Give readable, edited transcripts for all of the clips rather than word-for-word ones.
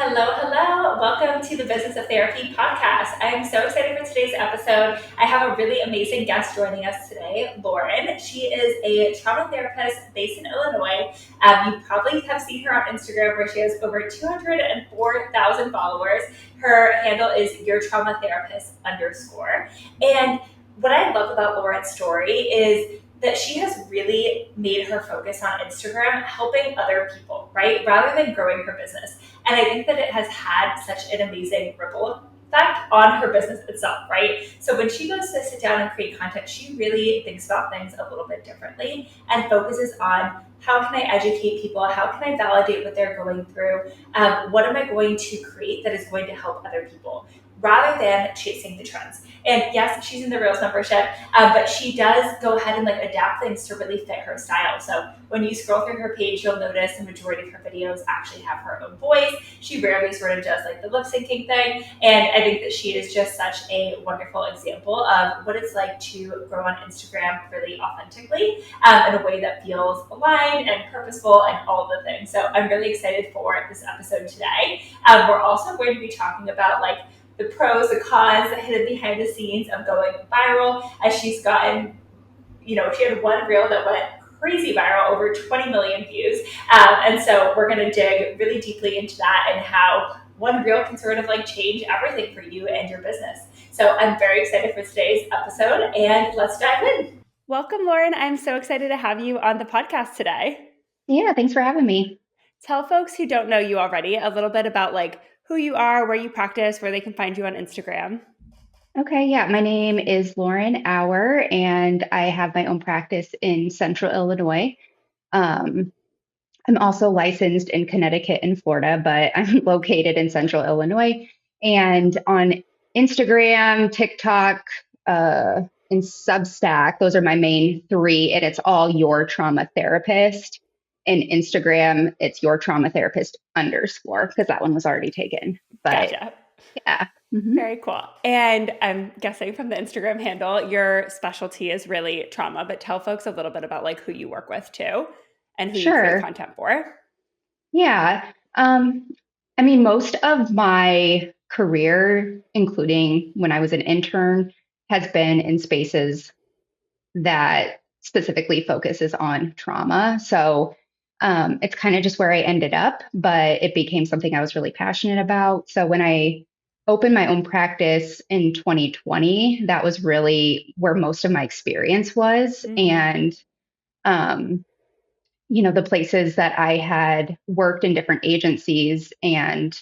Hello, hello. Welcome to the Business of Therapy podcast. I'm so excited for today's episode. I have a really amazing guest joining us today, Lauren. She is a trauma therapist based in Illinois. You probably have seen her on Instagram where she has over 204,000 followers. Her handle is your trauma therapist _ And what I love about Lauren's story is that she has really made her focus on Instagram helping other people, right? Rather than growing her business. And I think that it has had such an amazing ripple effect on her business itself, right? So when she goes to sit down and create content, she really thinks about things a little bit differently and focuses on how can I educate people? How can I validate what they're going through? What am I going to create that is going to help other people? Rather than chasing the trends. And yes, she's in the Reels membership, but she does go ahead and adapt things to really fit her style. So when you scroll through her page, you'll notice the majority of her videos actually have her own voice. She rarely sort of does the lip syncing thing. And I think that she is just such a wonderful example of what it's like to grow on Instagram really authentically in a way that feels aligned and purposeful and all the things. So I'm really excited for this episode today. We're also going to be talking about the pros, the cons, hidden behind the scenes of going viral, as she's gotten, she had one reel that went crazy viral, over 20 million views. And so we're going to dig really deeply into that and how one reel can sort of change everything for you and your business. So I'm very excited for today's episode, and let's dive in. Welcome, Lauren. I'm so excited to have you on the podcast today. Yeah, thanks for having me. Tell folks who don't know you already a little bit about who you are, where you practice, where they can find you on Instagram. Okay, yeah, my name is Lauren Auer, and I have my own practice in Central Illinois. Um, I'm also licensed in Connecticut and Florida, but I'm located in Central Illinois. And on Instagram, TikTok, uh, and Substack, those are my main three, and it's all your trauma therapist. And Instagram, it's your trauma therapist _ because that one was already taken. But Gotcha. yeah. Mhm. Very cool. And I'm guessing from the Instagram handle, your specialty is really trauma, but tell folks a little bit about who you work with too and who you create Sure. content for. Yeah. I mean, most of my career, including when I was an intern, has been in spaces that specifically focuses on trauma. So it's kind of just where I ended up, but it became something I was really passionate about. So when I opened my own practice in 2020, that was really where most of my experience was. Mm-hmm. And um, the places that I had worked in different agencies and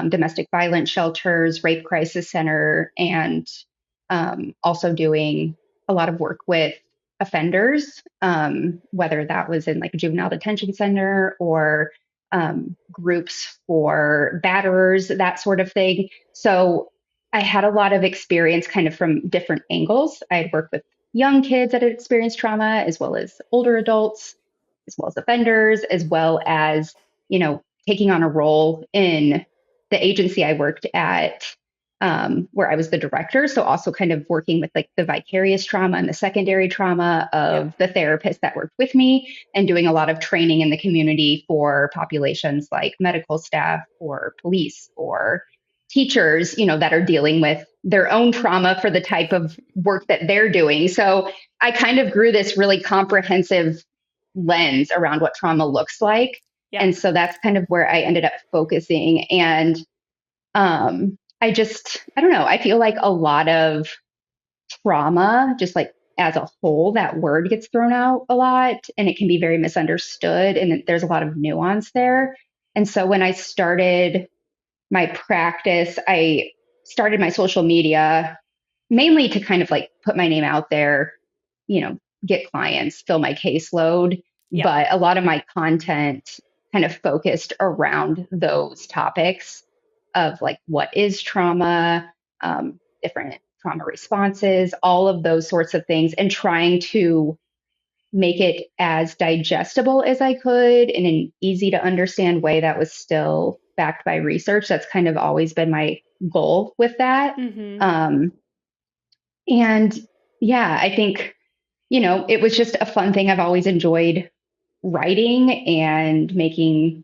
domestic violence shelters, rape crisis center, and also doing a lot of work with offenders, whether that was in a juvenile detention center or groups for batterers, that sort of thing. So I had a lot of experience kind of from different angles. I had worked with young kids that had experienced trauma, as well as older adults, as well as offenders, as well as, taking on a role in the agency I worked at, where I was the director. So also kind of working with the vicarious trauma and the secondary trauma of Yep. the therapists that worked with me, and doing a lot of training in the community for populations like medical staff or police or teachers, that are dealing with their own trauma for the type of work that they're doing. So I kind of grew this really comprehensive lens around what trauma looks like. And Yep. so that's kind of where I ended up focusing. And I don't know, I feel like a lot of trauma, just as a whole, that word gets thrown out a lot and it can be very misunderstood. And there's a lot of nuance there. And so when I started my practice, I started my social media mainly to kind of put my name out there, get clients, fill my caseload. Yep. But a lot of my content kind of focused around those topics of what is trauma, different trauma responses, all of those sorts of things, and trying to make it as digestible as I could in an easy to understand way that was still backed by research. That's kind of always been my goal with that. Mm-hmm. Um, and yeah, I think, it was just a fun thing. I've always enjoyed writing and making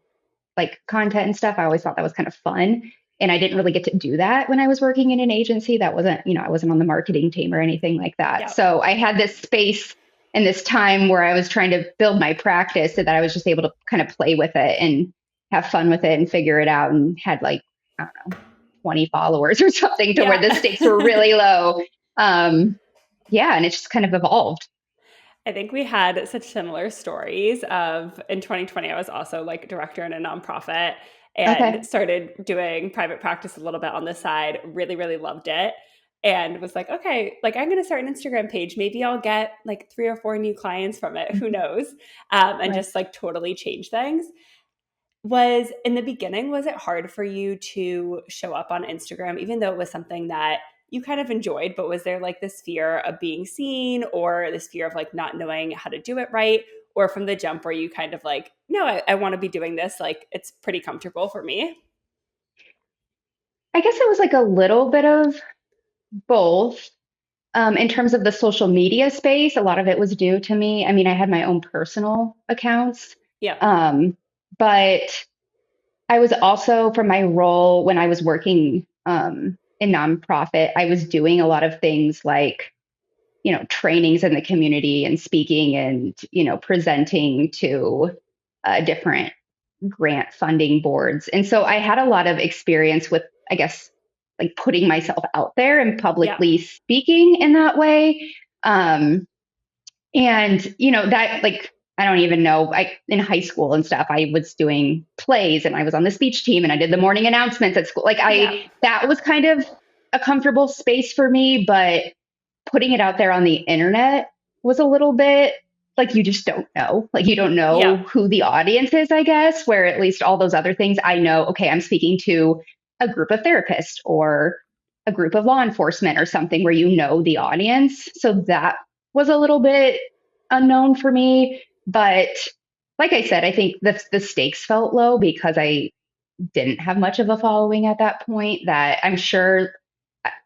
like content and stuff. I always thought that was kind of fun. And I didn't really get to do that when I was working in an agency. That wasn't, I wasn't on the marketing team or anything like that. Yeah. So I had this space and this time where I was trying to build my practice so that I was just able to kind of play with it and have fun with it and figure it out, and had like, I don't know, 20 followers or something, to where the Yeah. stakes were really low. Yeah. And it just kind of evolved. I think we had such similar stories of in 2020, I was also like director in a nonprofit and Okay. started doing private practice a little bit on the side. Really, really loved it. And was like, okay, like I'm going to start an Instagram page. Maybe I'll get like 3 or 4 new clients from it. Who Mhm. knows? And Right. just like totally change things. Was in the beginning, was it hard for you to show up on Instagram, even though it was something that you kind of enjoyed, but was there like this fear of being seen or this fear of like not knowing how to do it right? Or from the jump where you kind of like, no, I want to be doing this. Like it's pretty comfortable for me. I guess it was like a little bit of both. In terms of the social media space, a lot of it was due to me. I mean, I had my own personal accounts, Yeah. um, but I was also, from my role when I was working in nonprofit, I was doing a lot of things like, trainings in the community and speaking and, presenting to different grant funding boards. And so I had a lot of experience with, I guess, like putting myself out there and Yeah. publicly speaking in that way. Um, and, that, like, I don't even know, in high school and stuff, I was doing plays and I was on the speech team and I did the morning announcements at school. Like, Yeah. that was kind of a comfortable space for me, but putting it out there on the internet was a little bit like, you just don't know. Like, you don't know Yeah. who the audience is, I guess, where at least all those other things I know, okay, I'm speaking to a group of therapists or a group of law enforcement or something where you know the audience. So that was a little bit unknown for me. But like I said, I think the stakes felt low because I didn't have much of a following at that point, that I'm sure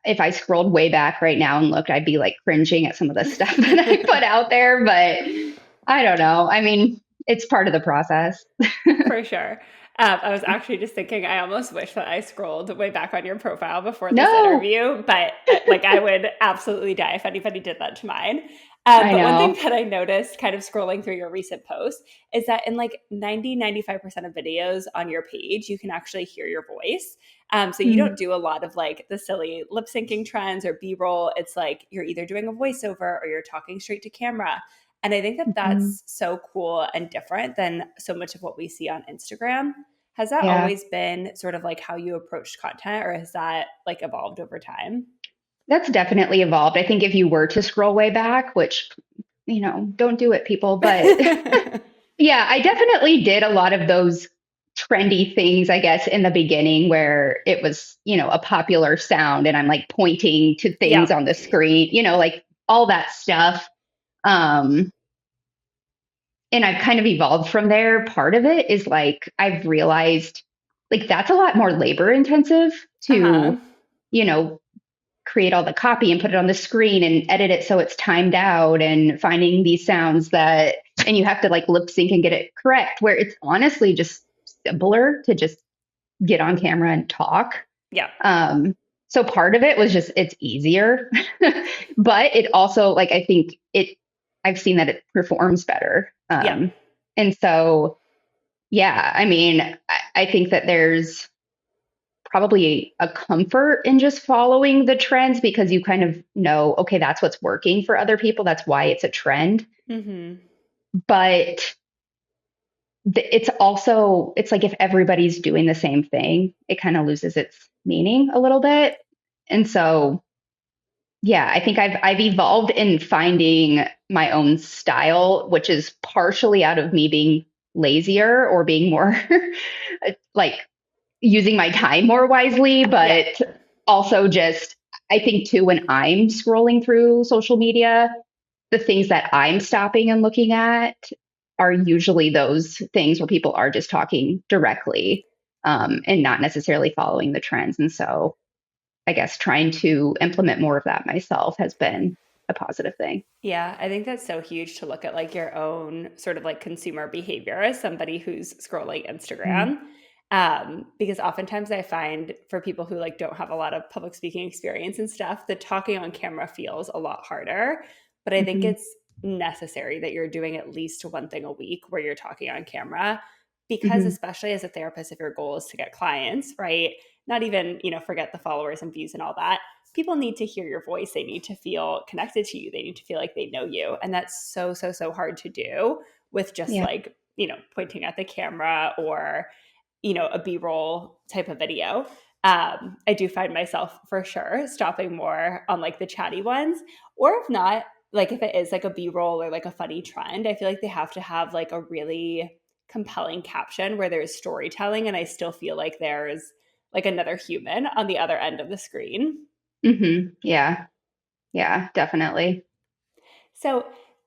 if I scrolled way back right now and looked, I'd be like cringing at some of the stuff that I put out there. But I don't know. I mean, it's part of the process. For sure. I was actually just thinking, I almost wish that I scrolled way back on your profile before this No, interview, but like I would absolutely die if anybody did that to mine. I But one thing know. that I noticed kind of scrolling through your recent posts is that in like 90-95% of videos on your page, you can actually hear your voice. So you don't Mm-hmm. do a lot of like the silly lip syncing trends or B roll. It's like you're either doing a voiceover or you're talking straight to camera. And I think that Mm-hmm. that's so cool and different than so much of what we see on Instagram. Has that Yeah, always been sort of like how you approached content, or has that like evolved over time? that's definitely evolved. I think if you were to scroll way back, which, don't do it, people, but yeah, I definitely did a lot of those trendy things, I guess, in the beginning where it was, a popular sound and I'm like pointing to things Yeah. on the screen, like all that stuff. Um, and I've kind of evolved from there. Part of it is like I've realized like that's a lot more labor intensive Uh-huh. to, you know, create all the copy and put it on the screen and edit it so it's timed out and finding these sounds that, and you have to like lip sync and get it correct, where it's honestly just simpler to just get on camera and talk. Yeah. um so part of it was just it's easier, but it also, like, I think I've seen that it performs better. Yeah. And so yeah, I mean, I think that there's probably a comfort in just following the trends because you kind of know, okay, that's what's working for other people. That's why it's a trend. Mm-hmm. But it's also, it's like if everybody's doing the same thing, it kind of loses its meaning a little bit. And so, yeah, I think I've evolved in finding my own style, which is partially out of me being lazier or being more like using my time more wisely, Yeah. but also just, I think too, when I'm scrolling through social media, the things that I'm stopping and looking at are usually those things where people are just talking directly, and not necessarily following the trends. And so I guess trying to implement more of that myself has been a positive thing. Yeah, I think that's so huge to look at like your own sort of like consumer behavior as somebody who's scrolling Mm. Instagram. Because oftentimes I find for people who like don't have a lot of public speaking experience and stuff, the talking on camera feels a lot harder. But I think Hmm. it's necessary that you're doing at least one thing a week where you're talking on camera, because Hmm. especially as a therapist, if your goal is to get clients, right? Not even, forget the followers and views and all that. People need to hear your voice. They need to feel connected to you. They need to feel like they know you. And that's so, so, so hard to do with just Yeah. like, pointing at the camera or, a B-roll type of video. I do find myself for sure stopping more on like the chatty ones, or if not, like if it is like a B-roll or like a funny trend, I feel like they have to have like a really compelling caption where there's storytelling, and I still feel like there's like another human on the other end of the screen. Hmm. Yeah. Yeah, definitely. So,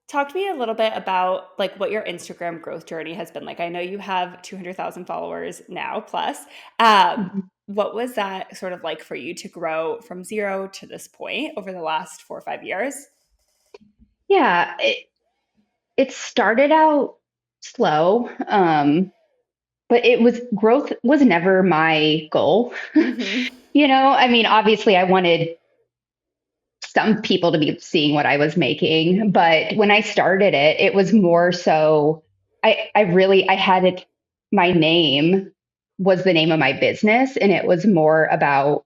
talk to me a little bit about like what your Instagram growth journey has been like. I know you have 200,000 followers now plus. Mhm. What was that sort of like for you to grow from zero to this point over the last 4 or 5 years? Yeah, it started out slow, but it was growth was never my goal. Mm-hmm. I mean, obviously, I wanted some people to be seeing what I was making, but when I started it, it was more so I had it. My name was the name of my business, and it was more about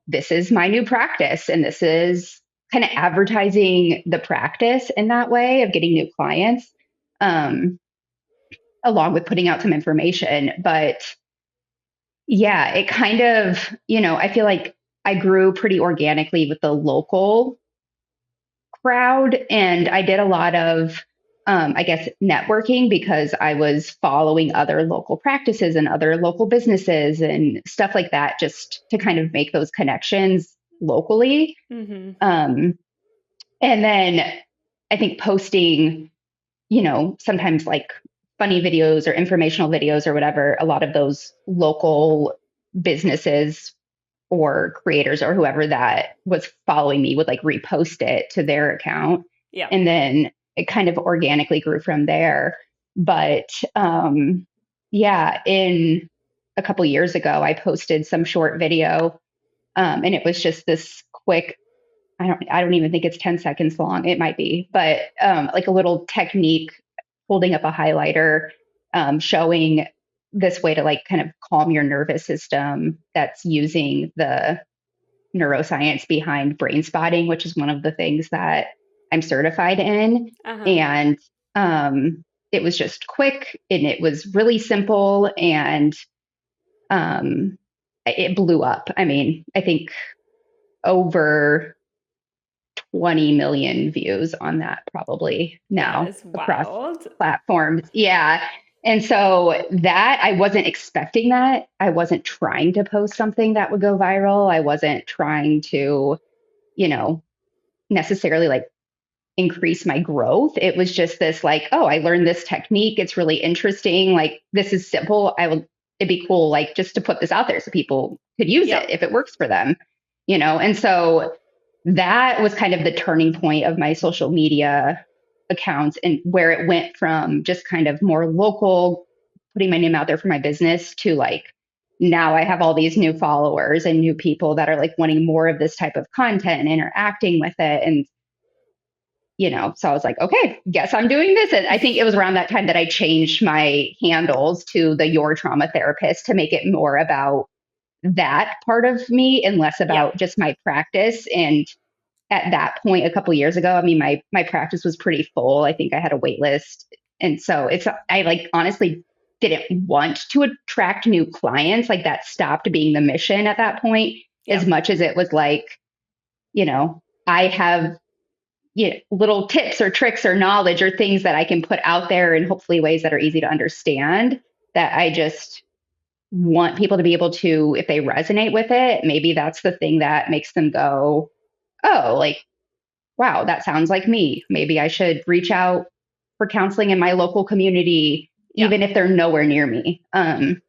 this is my new practice, and this is kind of advertising the practice in that way of getting new clients, um, along with putting out some information. But yeah, it kind of, I feel like I grew pretty organically with the local crowd, and Yeah. I did a lot of, I guess, networking because I was following other local practices and other local businesses and stuff like that, just to kind of make those connections locally. Mm-hmm. Um, and then I think posting, sometimes like funny videos or informational videos or whatever, a lot of those local businesses or creators or whoever that was following me would like repost it to their account. Yeah. And then it kind of organically grew from there. But yeah, in a couple years ago, I posted some short video, and it was just this quick, I don't even think it's 10 seconds long. It might be, but like a little technique holding up a highlighter, showing this way to like kind of calm your nervous system that's using the neuroscience behind brain spotting, which is one of the things that I'm certified in. Uh-huh. And it was just quick and it was really simple, and um, it blew up. I mean, I think over 20 million views on that probably That now is across wild. platforms. Yeah. And so that I wasn't expecting that. I wasn't trying to post something that would go viral. I wasn't trying to, you know, necessarily like increase my growth. It was just this like, oh, I learned this technique. It's really interesting. Like this is simple. It'd be cool like just to put this out there so people could use Yeah. it if it works for them, And so that was kind of the turning point of my social media accounts, and where it went from just kind of more local, putting my name out there for my business, to like now I have all these new followers and new people that are like wanting more of this type of content and interacting with it. And so I was like, okay, guess I'm doing this. And I think it was around that time that I changed my handles to the Your Trauma Therapist to make it more about that part of me and less Yeah. about just my practice. And at that point, a couple years ago, I mean, my practice was pretty full. I think I had a wait list. And so I like honestly didn't want to attract new clients. Like that stopped being the mission at that point, Yeah. as much as it was like, I have little tips or tricks or knowledge or things that I can put out there in hopefully ways that are easy to understand, that I just want people to be able to, if they resonate with it, maybe that's the thing that makes them go, oh, like, wow, that sounds like me. Maybe I should reach out for counseling in my local community, Yeah. even if they're nowhere near me, and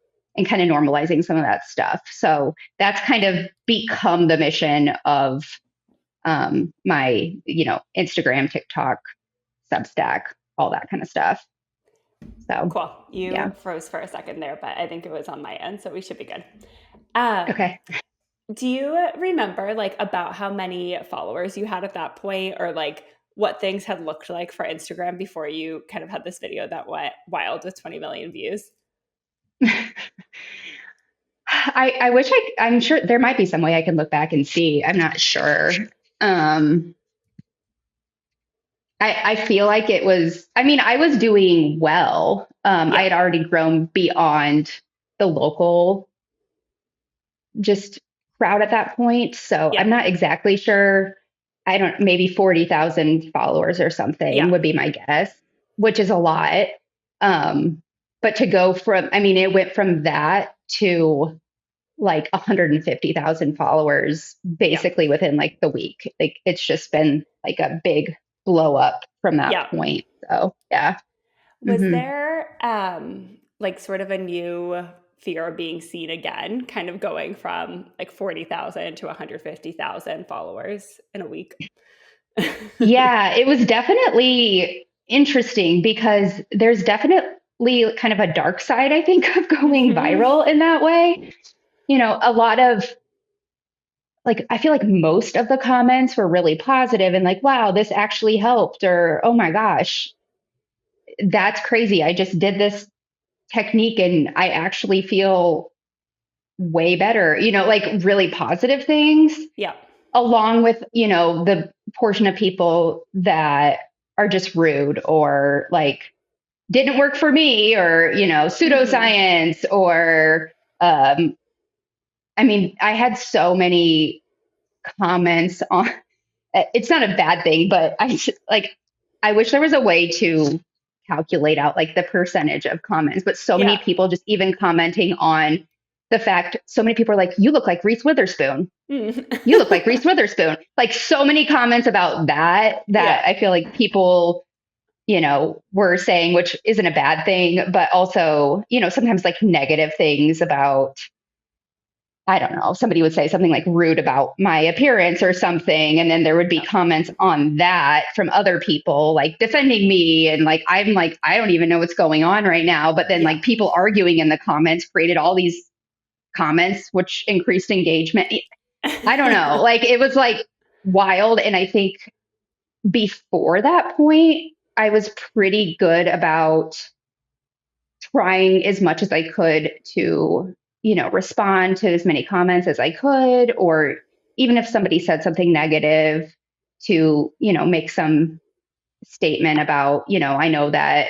kind of normalizing some of that stuff. So that's kind of become the mission of my, Instagram, TikTok, Substack, all that kind of stuff. So Cool. yeah. You froze for a second there, but I think it was on my end, so we should be good. Um, Okay. do you remember like about how many followers you had at that point, or like what things had looked like for Instagram before you kind of had this video that went wild with 20 million views? I wish I'm sure there might be some way I can look back and see. I'm not sure. Um, I feel like it was, I mean, I was doing well. I Yeah. had already grown beyond the local just crowd at that point. So Yeah. I'm not exactly sure. I don't, maybe 40,000 followers or something Yeah. would be my guess, which is a lot. Um, but to go from, I mean, it went from that to like 150,000 followers Yeah. basically within like the week. Like it's just been like a big blow up from that Yeah. point. So yeah. Was Hmm. there like sort of a new fear of being seen again, kind of going from like 40,000 to 150,000 followers in a week? Yeah, it was definitely interesting because there's definitely kind of a dark side, I think, of going Hmm. viral in that way. You know, a lot of like, I feel like most of the comments were really positive and like, wow, this actually helped, or oh my gosh, that's crazy. I just did this technique and I actually feel way better, you know, like really positive things, Yeah. along with, you know, the portion of people that are just rude or like didn't work for me or, you know, Hmm. pseudoscience or, um, I mean, I had so many comments on it's not a bad thing, but like I wish there was a way to calculate out like the percentage of comments, but so many Yeah. people just even commenting on the fact so many people are like, you look like Reese Witherspoon. Mm. You look like Reese Witherspoon. Like so many comments about that Yeah. I feel like people, you know, were saying, which isn't a bad thing, but also, you know, sometimes like negative things about I don't know, somebody would say something like rude about my appearance or something. And then there would be Yeah. comments on that from other people, like defending me. And like, I'm like, I don't even know what's going on right now. But then Yeah. like people arguing in the comments created all these comments, which increased engagement. I don't know. Like, it was like wild. And I think before that point, I was pretty good about trying as much as I could to, you know, respond to as many comments as I could, or even if somebody said something negative, to, you know, make some statement about, you know, I know that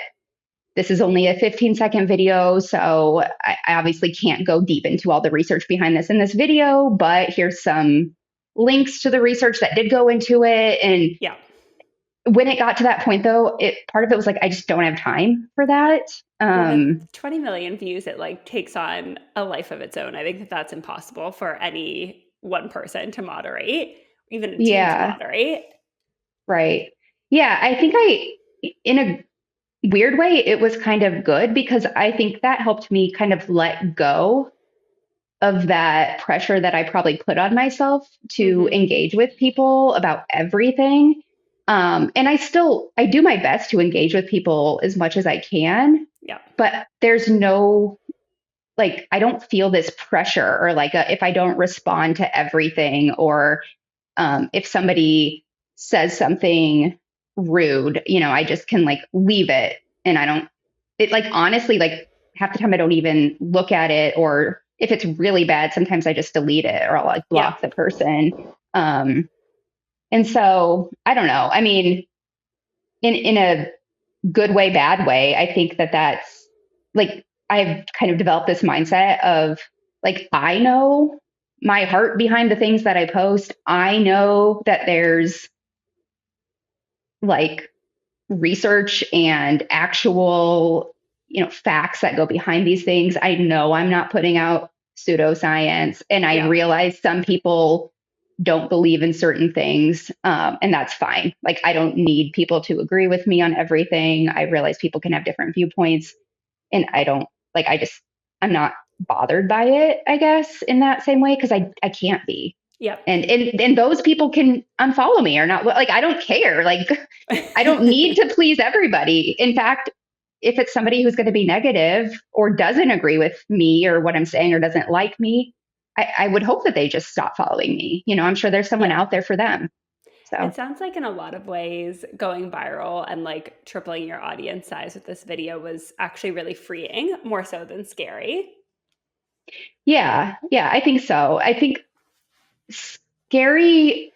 this is only a 15-second video, so I obviously can't go deep into all the research behind this in this video, but here's some links to the research that did go into it. And Yeah. when it got to that point, though, it part of it was like, I just don't have time for that. Well, with Um, 20 million views, it like takes on a life of its own. I think that that's impossible for any one person to moderate, even a team to yeah, moderate. right. Yeah, I think in a weird way, it was kind of good because I think that helped me kind of let go of that pressure that I probably put on myself to Hmm. engage with people about everything. And I do my best to engage with people as much as I can, Yeah. but there's no, like, I don't feel this pressure or like if I don't respond to everything or if somebody says something rude, you know, I just can like leave it and I don't, it like honestly, like half the time I don't even look at it, or if it's really bad, sometimes I just delete it or I'll like Yeah. block the person. Um, and so I don't know. I mean, in a good way, bad way, I think that that's like, I've kind of developed this mindset of like, I know my heart behind the things that I post. I know that there's like research and actual, you know, facts that go behind these things. I know I'm not putting out pseudoscience, and I Yeah. realize some people don't believe in certain things, and that's fine. Like, I don't need people to agree with me on everything. I realize people can have different viewpoints, and I don't like. I'm not bothered by it, I guess, in that same way, because I can't be. Yep. And those people can unfollow me or not. Like, I don't care. Like, I don't need to please everybody. In fact, if it's somebody who's going to be negative or doesn't agree with me or what I'm saying or doesn't like me, I would hope that they just stop following me. I'm sure there's someone Yeah. out there for them. So It sounds like in a lot of ways, going viral and like tripling your audience size with this video was actually really freeing, more so than scary. yeah, I think so. I think scary,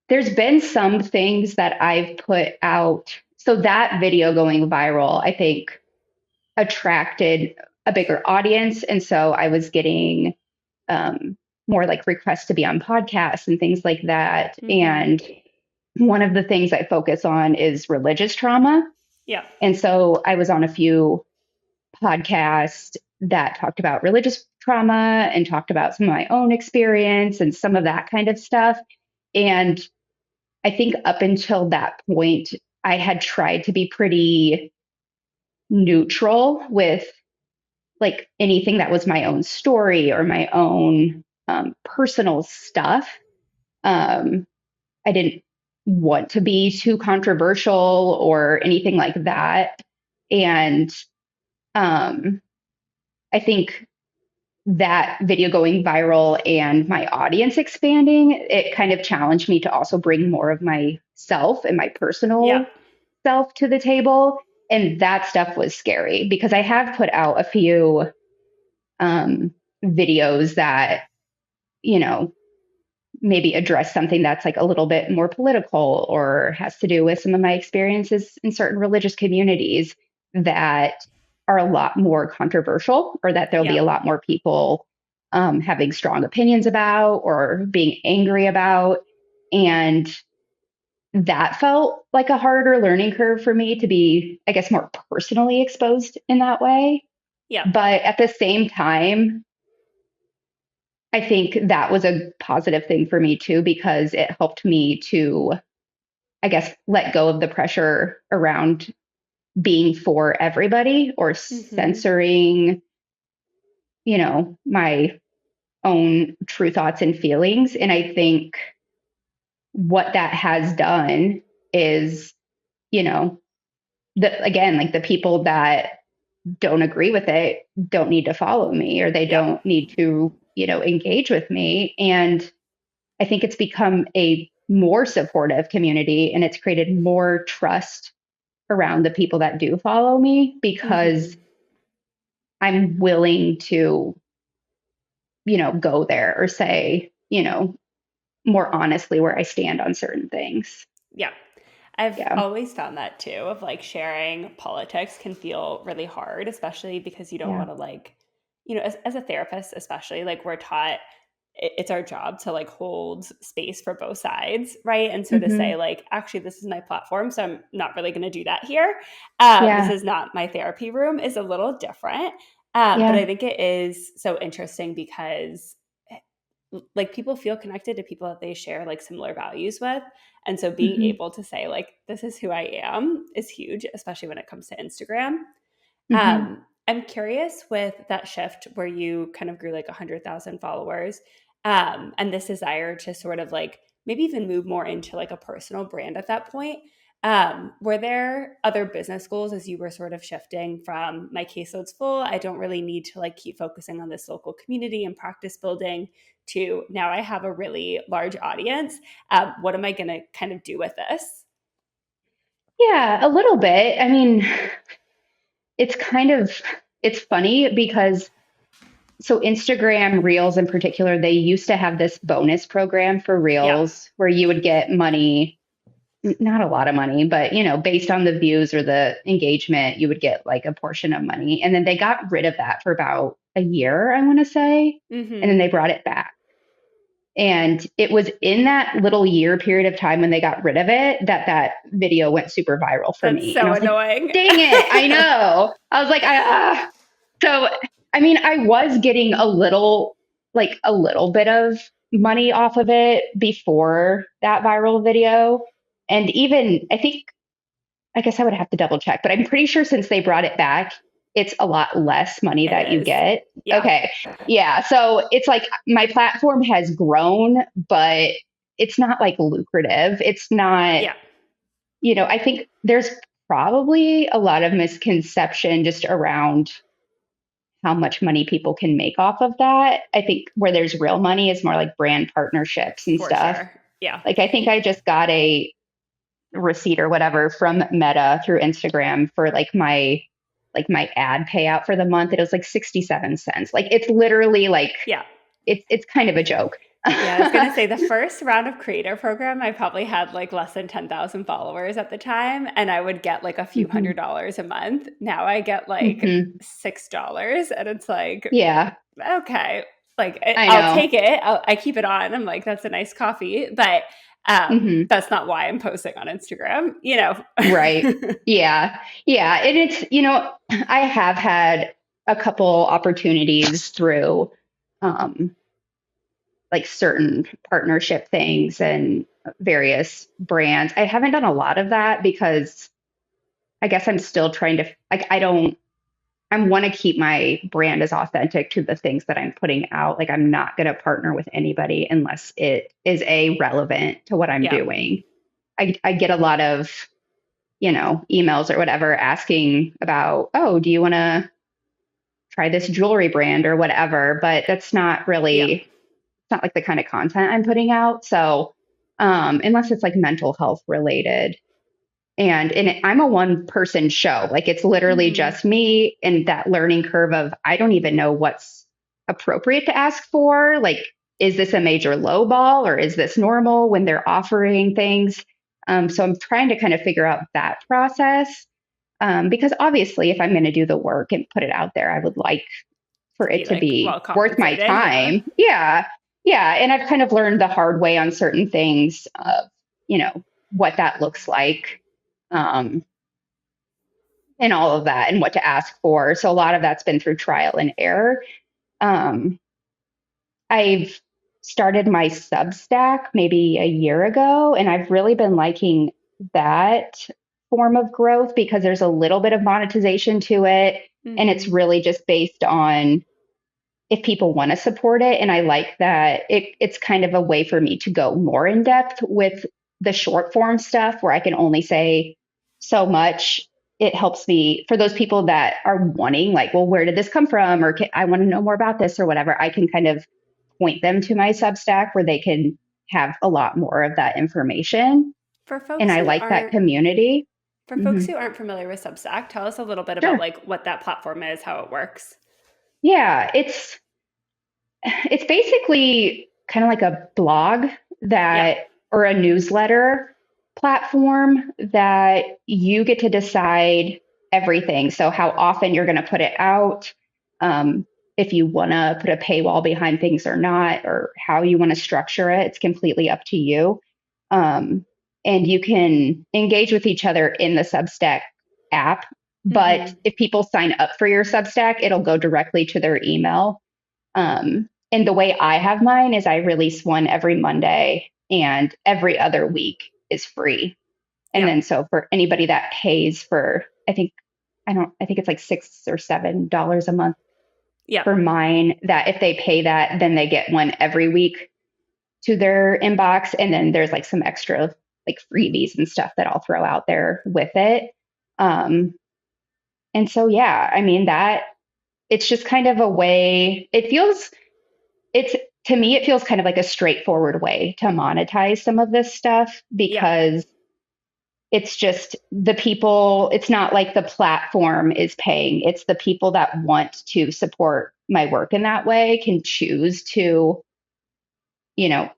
there's been some things that I've put out. So that video going viral, I think attracted a bigger audience. And so I was getting more like requests to be on podcasts and things like that. Mm-hmm. And one of the things I focus on is religious trauma. Yeah. And so I was on a few podcasts that talked about religious trauma and talked about some of my own experience and some of that kind of stuff. And I think up until that point, I had tried to be pretty neutral with like anything that was my own story or my own personal stuff. Um, I didn't want to be too controversial or anything like that. And um, I think that video going viral and my audience expanding, it kind of challenged me to also bring more of myself and my Yeah. personal self to the table. And that stuff was scary because I have put out a few um, videos that, you know, maybe address something that's like a little bit more political or has to do with some of my experiences in certain religious communities that are a lot more controversial or that there'll be Yeah. a lot more people having strong opinions about or being angry about. And that felt like a harder learning curve for me to be, I guess, more personally exposed in that way. Yeah. But at the same time, I think that was a positive thing for me too, because it helped me to, I guess, let go of the pressure around being for everybody or Mm-hmm. censoring, my own true thoughts and feelings. And I think what that has done is, you know, again, like the people that don't agree with it don't need to follow me or they Yeah. don't need to, engage with me. And I think it's become a more supportive community and it's created more trust around the people that do follow me Mm-hmm. because I'm willing to, go there or say, more honestly where I stand on certain things. Yeah. I've Yeah. always found that too, of like sharing politics can feel really hard, especially because you don't Yeah. want to like, as a therapist, especially like we're taught it's our job to like hold space for both sides, right? And so to say Hmm. like, actually, this is my platform, so I'm not really going to do that here. This Yeah. is not my therapy room is a little different. But I Yeah. think it is so interesting because like people feel connected to people that they share like similar values with, and so being Hmm. able to say like this is who I am is huge, especially when it comes to Instagram. Hmm. I'm curious with that shift where you kind of grew like 100,000 followers, and this desire to sort of like maybe even move more into like a personal brand at that point. Were there other business goals as you were sort of shifting from my caseload's full, I don't really need to like keep focusing on this local community and practice building, to now I have a really large audience. What am I going to kind of do with this? Yeah, a little bit. I mean, it's kind of it's funny because so Instagram Reels in particular, they used to have this bonus program for Yeah. Reels where you would get money, not a lot of money, but based on the views or the engagement, you would get like a portion of money. And then they got rid of that for about a year, I want to say, and then Mm-hmm. they brought it back. And it was in that little year period of time when they got rid of it that that video went super viral for That's me. And so I was like, annoying. dang it, I know. I was like, so, I mean, I was getting a little bit of money off of it before that viral video. And even, I guess I would have to double check, but I'm pretty sure since they brought it back, it's a lot less money It that you is. get. Yeah. Okay. Yeah. So it's like my platform has grown, but it's not like lucrative. It's not, Yeah. I think there's probably a lot of misconception just around how much money people can make off of that. I think where there's real money is more like brand partnerships and For stuff. sure. Yeah. Like I think I just got a receipt or whatever from Meta through Instagram for like my ad payout for the month. It was like 67 cents. Like it's literally like Yeah. it's kind of a joke. Yeah, I was gonna say the first round of creator program, I probably had like less than 10,000 followers at the time, and I would get like a few hmm $100s a month. Now I get like hmm $6, and it's like, Yeah, okay, like I I'll know. take it. I keep it on. I'm like, that's a nice coffee, but hmm that's not why I'm posting on Instagram, you know. Right. Yeah. Yeah. And it's, I have had a couple opportunities through um, like certain partnership things and various brands. I haven't done a lot of that because I guess I'm still trying to, like, I want to keep my brand as authentic to the things that I'm putting out. Like, I'm not going to partner with anybody unless it is relevant to what I'm Yeah. doing. I get a lot of, emails or whatever asking about, oh, do you want to try this jewelry brand or whatever? But that's not Yeah. really, it's not like the kind of content I'm putting out. So, unless it's like mental health related, I'm a one person show. Like it's literally Hmm. just me and that learning curve of I don't even know what's appropriate to ask for. Like, is this a major low ball or is this normal when they're offering things? So I'm trying to kind of figure out that process. Because obviously, if I'm going to do the work and put it out there, I would like for To be it to like well be worth my compensated. Yeah. time. Yeah. Yeah. And I've kind of learned the hard way on certain things of, what that looks like. Um, and all of that and what to ask for. So a lot of that's been through trial and error. Um, I've started my Substack maybe a year ago, and I've really been liking that form of growth because there's a little bit of monetization to it. And it's Hmm. really just based on if people want to support it. And I like that it's kind of a way for me to go more in depth with the short form stuff where I can only say so much. It helps me for those people that are wanting, like, well, where did this come from? Or I want to know more about this or whatever. I can kind of point them to my Substack where they can have a lot more of that information. For And folks I who like that aren't community. For folks hmm who aren't familiar with Substack, tell us a little bit about Sure. like what that platform is, how it works. Yeah, it's basically kind of like a blog Yeah. that or a newsletter platform that you get to decide everything. So how often you're going to put it out, if you want to put a paywall behind things or not, or how you want to structure it. It's completely up to you. Um, and you can engage with each other in the Substack app. But Hmm. if people sign up for your Substack, it'll go directly to their email. And the way I have mine is I release one every Monday and every other week is free. And Yeah. then so for anybody that pays for, I think it's like $6 or $7 a month Yeah. for mine, that if they pay that, then they get one every week to their inbox. And then there's like some extra like freebies and stuff that I'll throw out there with it. Um, and so, yeah, I mean, that it's just kind of a way, it's to me it feels kind of like a straightforward way to monetize some of this stuff Yeah. because it's just the people, it's not like the platform is paying, it's the people that want to support my work in that way can choose to,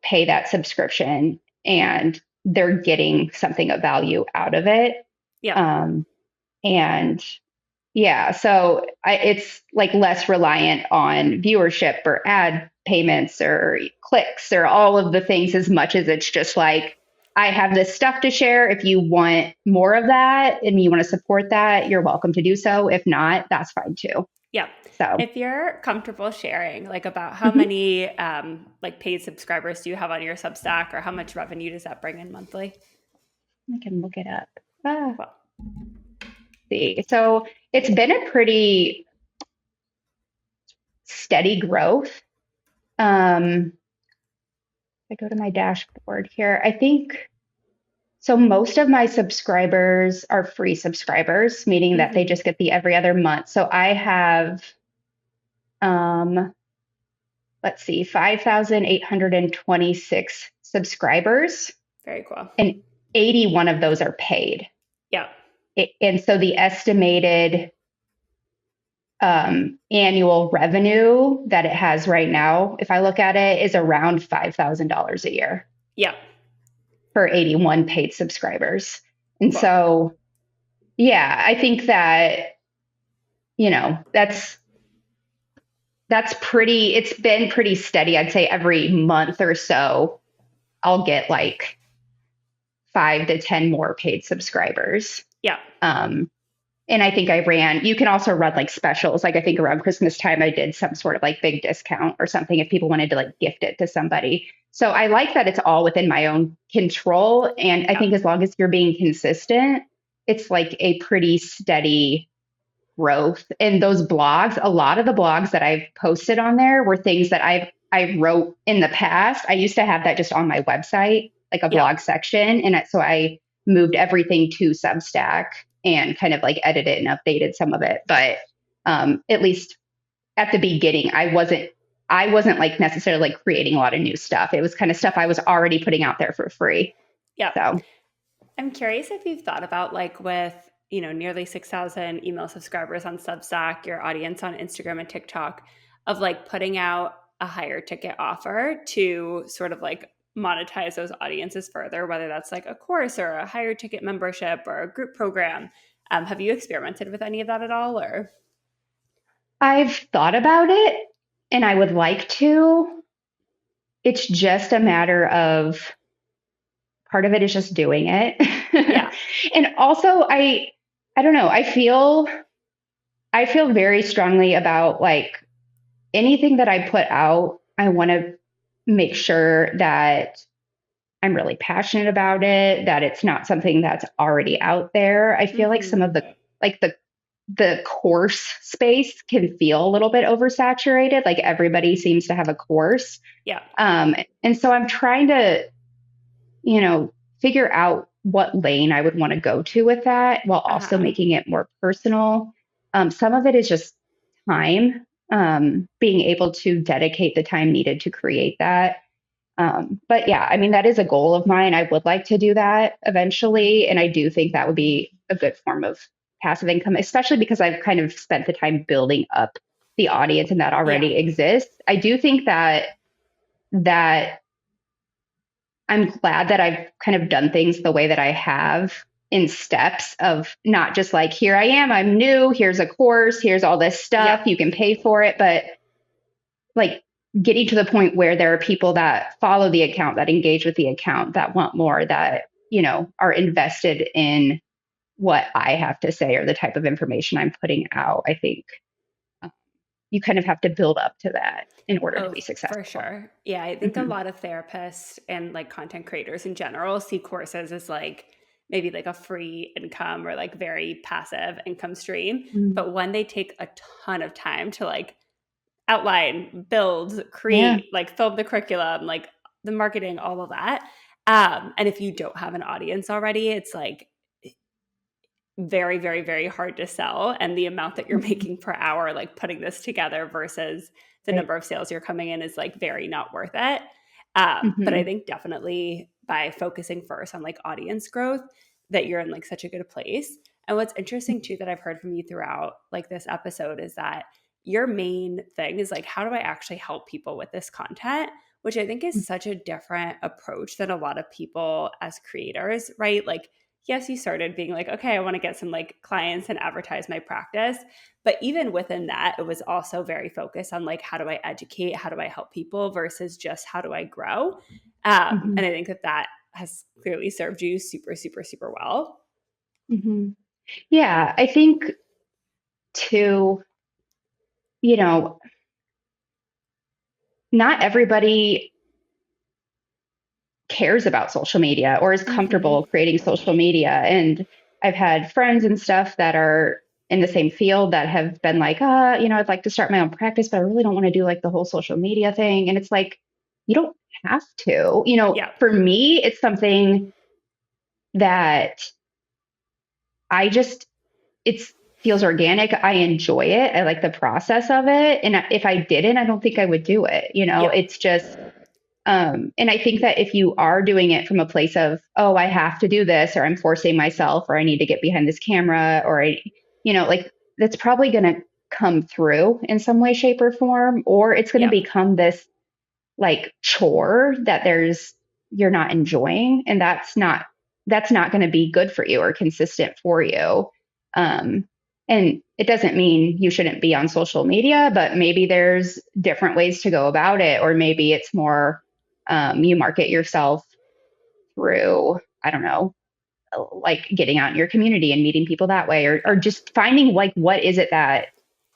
pay that subscription and they're getting something of value out of it. Yeah. um, and Yeah, so it's like less reliant on viewership or ad payments or clicks or all of the things as much as it's just like, I have this stuff to share. If you want more of that and you want to support that, you're welcome to do so. If not, that's fine too. Yeah. So If you're comfortable sharing, like about how mhm, many like paid subscribers do you have on your Substack, or how much revenue does that bring in monthly? I can look it up. Ah, Well, see. So it's been a pretty steady growth. If I go to my dashboard here, I think So most of my subscribers are free subscribers, meaning that they Mm-hmm. just get the every other month. So I have, um, let's see, 5,826 subscribers, Very cool. and 81 of those are paid. Yeah. And so the estimated annual revenue that it has right now, if I look at it, is around $5,000 a year Yeah. for 81 paid subscribers. And Cool. so, yeah, I think that, that's pretty, it's been pretty steady. I'd say every month or so, I'll get like 5 to 10 more paid subscribers. Yeah. Um, and I think you can also run like specials. Like I think around Christmas time, I did some sort of like big discount or something if people wanted to like gift it to somebody. So I like that it's all within my own control. And I Yeah. think as long as you're being consistent, it's like a pretty steady growth. And those blogs, a lot of the blogs that I've posted on there were things that I wrote in the past. I used to have that just on my website, like a Yeah. blog section. And so I moved everything to Substack and kind of like edited and updated some of it. But at least at the beginning, I wasn't like necessarily like creating a lot of new stuff. It was kind of stuff I was already putting out there for free. Yeah. So I'm curious if you've thought about like with, nearly 6,000 email subscribers on Substack, your audience on Instagram and TikTok, of like putting out a higher ticket offer to sort of like monetize those audiences further, whether that's like a course or a higher ticket membership or a group program. Have you experimented with any of that at all or? I've thought about it and I would like to. It's just a matter of part of it is just doing it. Yeah. And also I don't know, I feel very strongly about like anything that I put out, I want to make sure that I'm really passionate about it, that it's not something that's already out there. I feel like some Mm-hmm. of the course space can feel a little bit oversaturated. Like everybody seems to have a course. Yeah. And so I'm trying to, you know, figure out what lane I would want to go to with that while also Uh-huh. making it more personal. Some of it is just time, being able to dedicate the time needed to create that. But yeah, I mean, that is a goal of mine. I would like to do that eventually. And I do think that would be a good form of passive income, especially because I've kind of spent the time building up the audience and that Yeah. already exists. I do think that I'm glad that I've kind of done things the way that I have in steps of not just like, here I am, I'm new, here's a course, here's all this Yeah. stuff, you can pay for it, but like getting to the point where there are people that follow the account, that engage with the account, that want more, that, are invested in what I have to say or the type of information I'm putting out. I think um, you kind of have to build up to that in order to Oh, be for successful. sure. Yeah, I think a Hmm. lot of therapists and like content creators in general see courses as like maybe like a free income or like very passive income stream. Mm. But when they take a ton of time to like outline, build, Yeah. create, like film the curriculum, like the marketing, all of that. And if you don't have an audience already, it's like very, very, very hard to sell. And the amount that you're Hmm. making per hour, like putting this together versus the Right. number of sales you're coming in is like very not worth it. But I Hmm. think definitely by focusing first on like audience growth, that you're in like such a good place. And what's interesting too that I've heard from you throughout like this episode is that your main thing is like, how do I actually help people with this content? Which I think is such a different approach than a lot of people as creators, right? Like, yes, you started being like, okay, I want to get some like clients and advertise my practice. But even within that, it was also very focused on like, how do I educate? How do I help people versus just how do I grow? Hmm. And I think that that has clearly served you super, super, super well. Hmm. Yeah, I think too, you know, not everybody cares about social media or is Mm-hmm. comfortable creating social media. And I've had friends and stuff that are in the same field that have been like, I'd like to start my own practice, but I really don't want to do like the whole social media thing. And it's like, you don't have to. Yeah. For me, it's something that I just, it feels organic. I enjoy it. I like the process of it. And if I didn't, I don't think I would do it. Yeah. It's just, and I think that if you are doing it from a place of, oh, I have to do this, or I'm forcing myself, or I need to get behind this camera, or like that's probably going to come through in some way, shape, or form, or it's going to Yeah. become this like chore that you're not enjoying, and that's not going to be good for you or consistent for you. um and it doesn't mean you shouldn't be on social media, but maybe there's different ways to go about it, or maybe it's more, you market yourself through, I don't know, like getting out in your community and meeting people that way, or Yeah. just finding like what is it that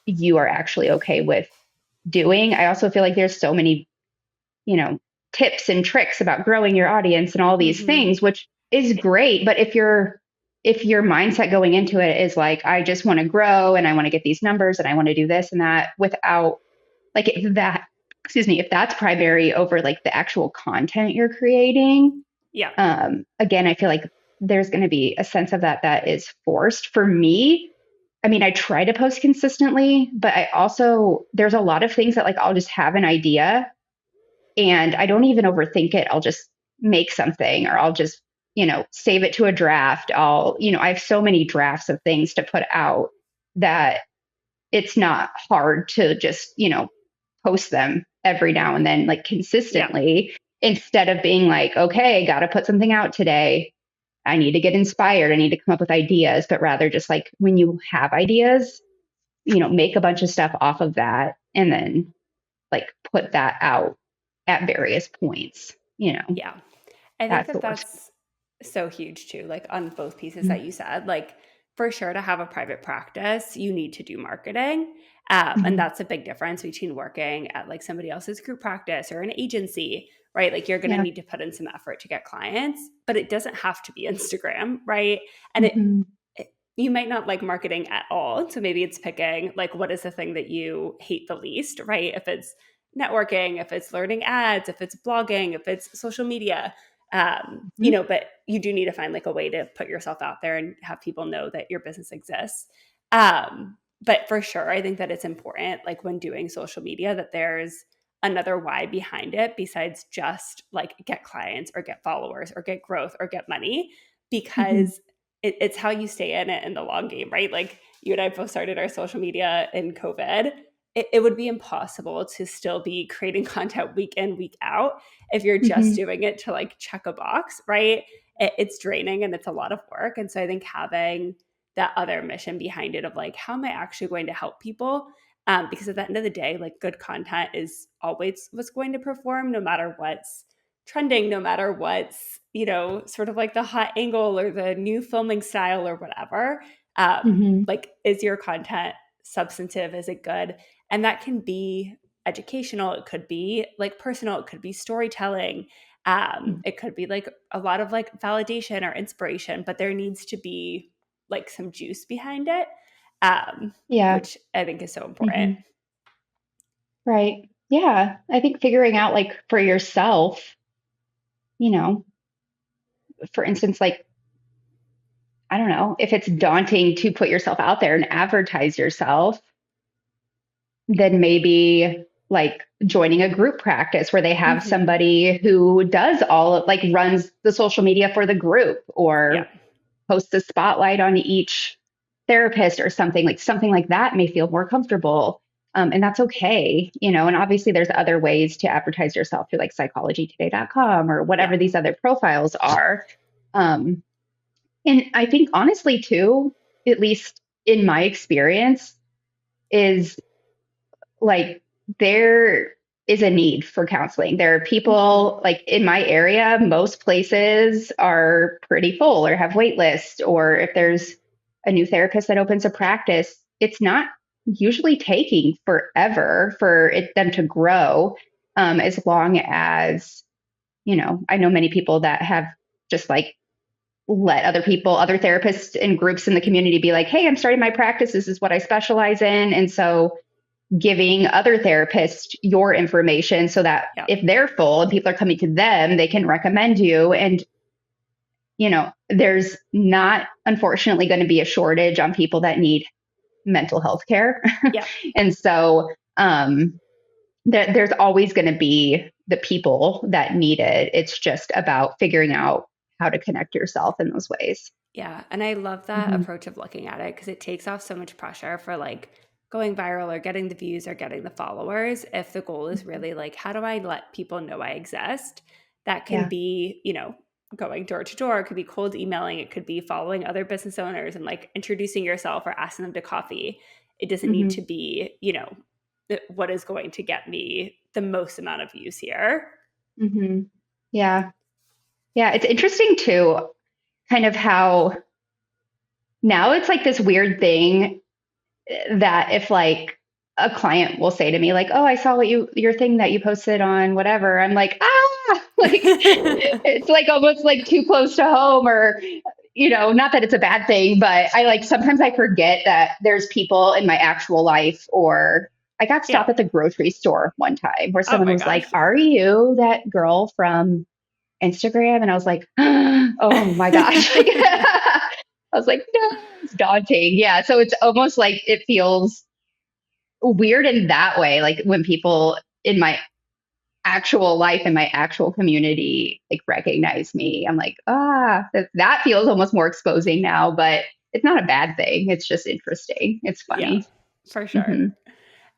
you are actually okay with doing. I also feel like there's so many, you know, tips and tricks about growing your audience and all these Mm-hmm. things, which is great. But if your mindset going into it is like, I just want to grow and I want to get these numbers and I want to do this and that, without like, if that, excuse me, if that's primary over like the actual content you're creating, Yeah. again, I feel like there's going to be a sense of that is forced for me. I mean, I try to post consistently, but I also, there's a lot of things that like I'll just have an idea and I don't even overthink it. I'll just make something, or I'll just, save it to a draft. I have so many drafts of things to put out that it's not hard to just, post them every now and then, like Yeah. consistently, instead of being like, okay, got to put something out today. I need to get inspired. I need to come up with ideas, but rather just like when you have ideas, make a bunch of stuff off of that and then like put that out at various points. Yeah. I think That's the that worst. that's so huge too, like on both pieces Mm-hmm. that you said. Like, for sure, to have a private practice, you need to do marketing. And Mm-hmm. that's a big difference between working at like somebody else's group practice or an agency, right? Like, you're going to Yeah. need to put in some effort to get clients, but it doesn't have to be Instagram, right? And Mm-hmm. you might not like marketing at all. So maybe it's picking like what is the thing that you hate the least, right? If it's networking, if it's learning ads, if it's blogging, if it's social media, Mm-hmm. but you do need to find like a way to put yourself out there and have people know that your business exists. But for sure, I think that it's important, like when doing social media, that there's another why behind it besides just like get clients or get followers or get growth or get money, Mm-hmm. because it's how you stay in it in the long game, right? Like, you and I both started our social media in COVID. It would be impossible to still be creating content week in, week out if you're just Mm-hmm. doing it to like check a box, right? It's draining and it's a lot of work. And so I think having that other mission behind it of like, how am I actually going to help people? Because at the end of the day, like, good content is always what's going to perform, no matter what's trending, no matter what's, sort of like the hot angle or the new filming style or whatever. Mm-hmm. Like, is your content substantive? Is it good? And that can be educational. It could be like personal. It could be storytelling. It could be like a lot of like validation or inspiration, but there needs to be like some juice behind it, Yeah. which I think is so important. Mm-hmm. Right. Yeah. I think figuring out like for yourself, you know, for instance, like, I don't know, if it's daunting to put yourself out there and advertise yourself, then maybe like joining a group practice where they have Mm-hmm. somebody who does all of like runs the social media for the group, Yeah. or posts a spotlight on each therapist or something like that may feel more comfortable. And that's okay, and obviously there's other ways to advertise yourself through like psychologytoday.com or Yeah. whatever these other profiles are. Um, and I think honestly too, at least in my experience, is like there is a need for counseling. There are Mm-hmm. people like in my area, most places are pretty full or have wait lists, or if there's a new therapist that opens a practice, it's not usually taking forever for them to grow. As long as, I know many people that have just like let other therapists and groups in the community be like, hey, I'm starting my practice. This is what I specialize in. And so giving other therapists your information so that Yeah. if they're full and people are coming to them, they can recommend you. And there's not unfortunately going to be a shortage on people that need mental health care. Yeah. And so there's always going to be the people that need it. It's just about figuring out how to connect yourself in those ways. Yeah, and I love that Hmm. approach of looking at it because it takes off so much pressure for like going viral or getting the views or getting the followers. If the goal is really like, how do I let people know I exist? That can Yeah. be, going door to door. It could be cold emailing. It could be following other business owners and like introducing yourself or asking them to coffee. It doesn't need Hmm. to be, what is going to get me the most amount of views here. Hmm. Yeah. Yeah. It's interesting too, kind of how now it's like this weird thing that if like a client will say to me like, "Oh, I saw your thing that you posted on whatever," I'm like, ah, like it's like almost like too close to home, or not that it's a bad thing, but I like sometimes I forget that there's people in my actual life. Or I got Yeah. stopped at the grogrocery store one time where Oh someone my was like, gosh. "Are you that girl from Instagram?" And I was like, "Oh my gosh." I was like, no, it's daunting. Yeah. So it's almost like it feels weird in that way. Like when people in my actual life and my actual community like recognize me, I'm like, that feels almost more exposing now, but it's not a bad thing. It's just interesting. It's Yeah, funny. for sure. Hmm.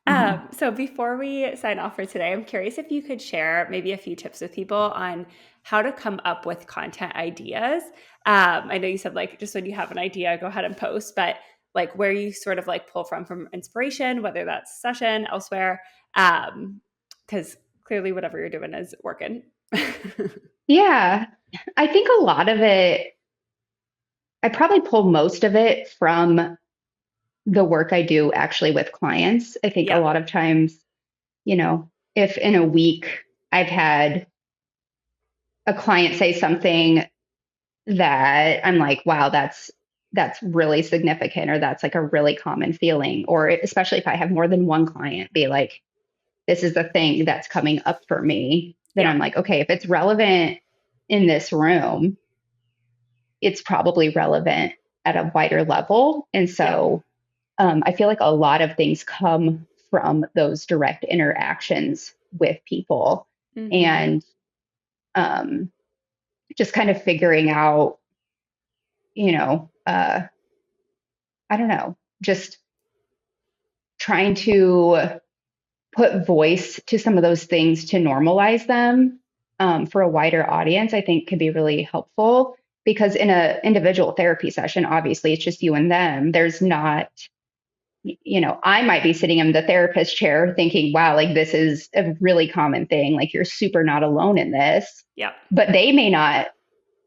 Hmm. So before we sign off for today, I'm curious if you could share maybe a few tips with people on how to come up with content ideas. I know you said like just when you have an idea, go ahead and post, but like where you sort of like pull from inspiration, whether that's session elsewhere, because clearly whatever you're doing is working. Yeah. I think a lot of it, I probably pull most of it from the work I do actually with clients. I think a Yeah, lot of times, if in a week I've had a client say something that I'm like, wow, that's really significant, or that's like a really common feeling, or especially if I have more than one client be like, this is the thing that's coming up for me, then yeah, I'm like, okay, if it's relevant in this room, it's probably relevant at a wider level. And yeah. so I feel like a lot of things come from those direct interactions with people. Hmm. And um, just kind of figuring out, you know, uh, I don't know, just trying to put voice to some of those things to normalize them for a wider audience, I think can be really helpful. Because in a individual therapy session, obviously it's just you and them. There's not, I might be sitting in the therapist chair thinking, wow, like this is a really common thing. Like you're super not alone in this. Yeah, But they may not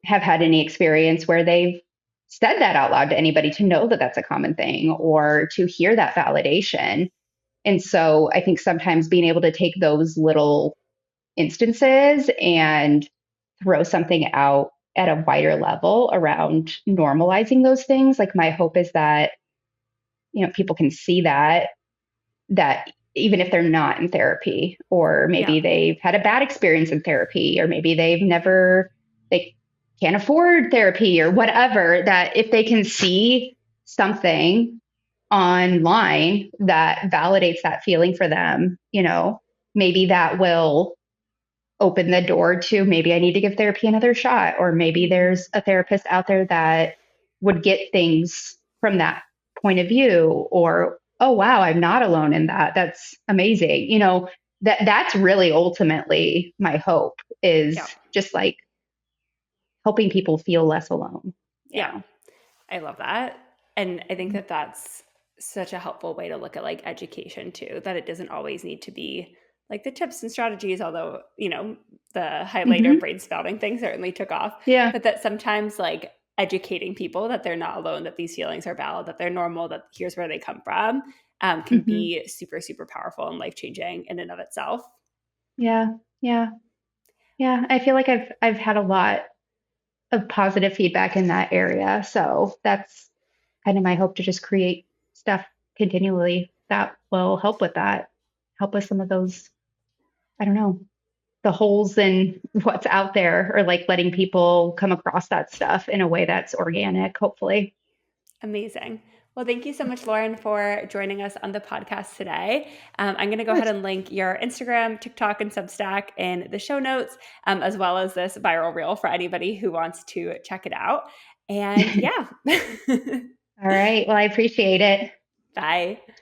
have had any experience where they've said that out loud to anybody to know that that's a common thing or to hear that validation. And so I think sometimes being able to take those little instances and throw something out at a wider level around normalizing those things, like my hope is that, people can see that even if they're not in therapy, or yeah, maybe they've had a bad experience in therapy, or maybe they can't afford therapy or whatever, that if they can see something online that validates that feeling for them, maybe that will open the door to, maybe I need to give therapy another shot, or maybe hmm, there's a therapist out there that would get things from that point of view, or oh wow, I'm not alone in that. That's amazing. That's really ultimately my hope, yeah, is just like helping people feel less alone. yeah. Yeah. I love that. And I think that that's such a helpful way to look at like education too, that it doesn't always need to be like the tips and strategies, although, the highlighter Hmm. brain spouting thing certainly took off, Yeah. but that sometimes like educating people that they're not alone, that these feelings are valid, that they're normal, that here's where they come from, can Hmm. be super, super powerful and life changing in and of itself. Yeah. Yeah. Yeah. I feel like I've had a lot of positive feedback in that area. So that's kind of my hope, to just create stuff continually that will help with that, help with some of those, I don't know, the holes in what's out there, or like letting people come across that stuff in a way that's organic, hopefully. Amazing. Well, thank you so much, Lauren, for joining us on the podcast today. I'm going to go ahead Good. and link your Instagram, TikTok, and Substack in the show notes, as well as this viral reel for anybody who wants to check it out. And yeah, All right. Well, I appreciate it. bye.